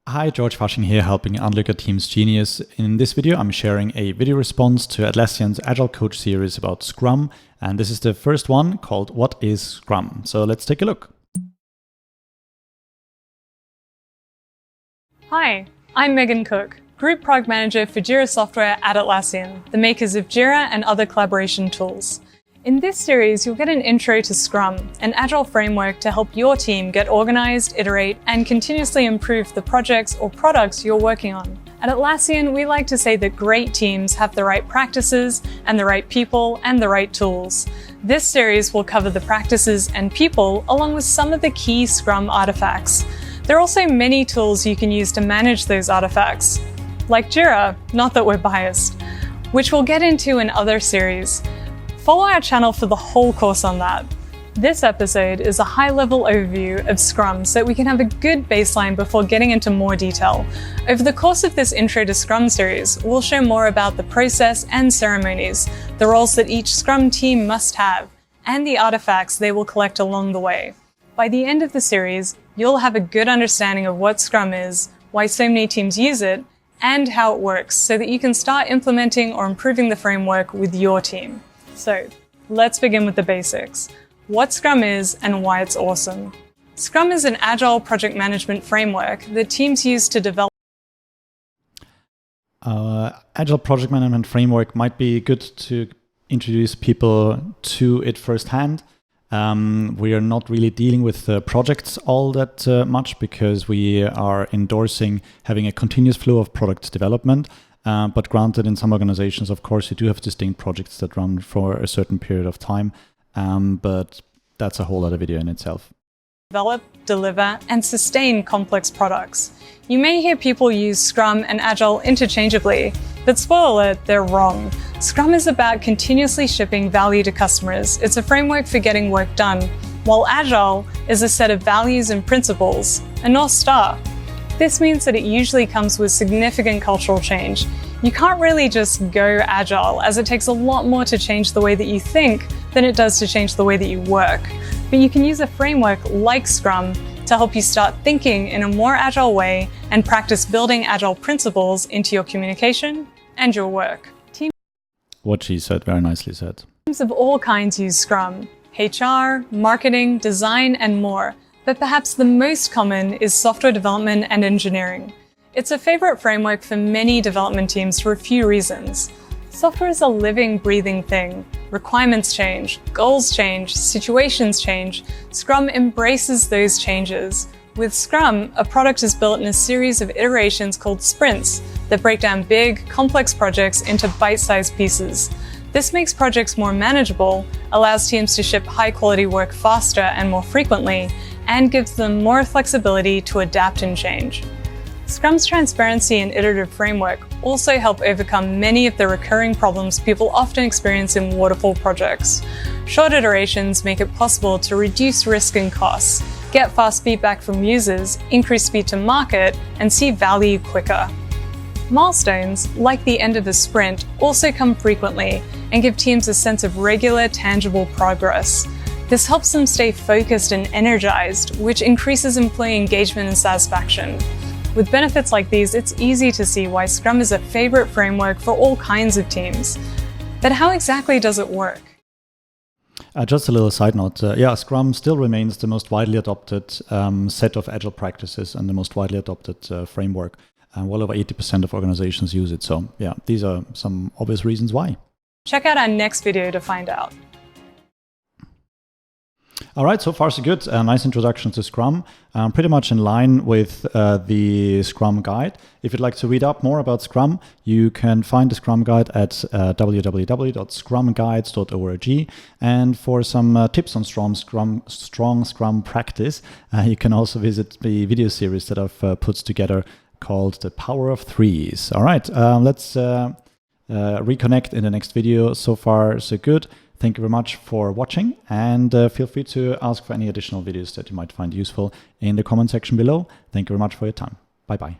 Hi, George Fasching here, helping unlock your team's genius. In this video, I'm sharing a video response to Atlassian's Agile Coach series about Scrum, and this is the first one called What is Scrum? So let's take a look. Hi, I'm Megan Cook, Group Product Manager for Jira Software at Atlassian, the makers of Jira and other collaboration tools. In this series, you'll get an intro to Scrum, an agile framework to help your team get organized, iterate, and continuously improve the projects or products you're working on. At Atlassian, we like to say that great teams have the right practices and the right people and the right tools. This series will cover the practices and people along with some of the key Scrum artifacts. There are also many tools you can use to manage those artifacts, like Jira, not that we're biased, which we'll get into in other series. Follow our channel for the whole course on that. This episode is a high-level overview of Scrum so that we can have a good baseline before getting into more detail. Over the course of this Intro to Scrum series, we'll share more about the process and ceremonies, the roles that each Scrum team must have, and the artifacts they will collect along the way. By the end of the series, you'll have a good understanding of what Scrum is, why so many teams use it, and how it works so that you can start implementing or improving the framework with your team. So, let's begin with the basics. What Scrum is and why it's awesome. Scrum is an agile project management framework that teams use to develop. Agile project management framework might be good to introduce people to it firsthand. We are not really dealing with projects all that much because we are endorsing having a continuous flow of product development. But granted, in some organizations, of course, you do have distinct projects that run for a certain period of time. But that's a whole other video in itself. Develop, deliver, and sustain complex products. You may hear people use Scrum and Agile interchangeably, but spoiler alert, they're wrong. Scrum is about continuously shipping value to customers. It's a framework for getting work done, while Agile is a set of values and principles, a North Star. This means that it usually comes with significant cultural change. You can't really just go Agile, as it takes a lot more to change the way that you think than it does to change the way that you work. But you can use a framework like Scrum to help you start thinking in a more agile way and practice building agile principles into your communication and your work. What she said, very nicely said. Teams of all kinds use Scrum: HR, marketing, design, and more. But perhaps the most common is software development and engineering. It's a favorite framework for many development teams for a few reasons. Software is a living, breathing thing. Requirements change, goals change, situations change. Scrum embraces those changes. With Scrum, a product is built in a series of iterations called sprints that break down big, complex projects into bite-sized pieces. This makes projects more manageable, allows teams to ship high-quality work faster and more frequently, and gives them more flexibility to adapt and change. Scrum's transparency and iterative framework also help overcome many of the recurring problems people often experience in waterfall projects. Short iterations make it possible to reduce risk and costs, get fast feedback from users, increase speed to market, and see value quicker. Milestones, like the end of a sprint, also come frequently and give teams a sense of regular, tangible progress. This helps them stay focused and energized, which increases employee engagement and satisfaction. With benefits like these, it's easy to see why Scrum is a favorite framework for all kinds of teams. But how exactly does it work? Just a little side note. Scrum still remains the most widely adopted set of agile practices and the most widely adopted framework. Well over 80% of organizations use it. So yeah, these are some obvious reasons why. Check out our next video to find out. All right, so far so good. A nice introduction to Scrum, pretty much in line with the Scrum Guide. If you'd like to read up more about Scrum, you can find the Scrum Guide at www.scrumguides.org. And for some tips on strong Scrum practice, you can also visit the video series that I've put together called The Power of Threes. All right, let's reconnect in the next video. So far so good. Thank you very much for watching, and feel free to ask for any additional videos that you might find useful in the comment section below. Thank you very much for your time. Bye-bye.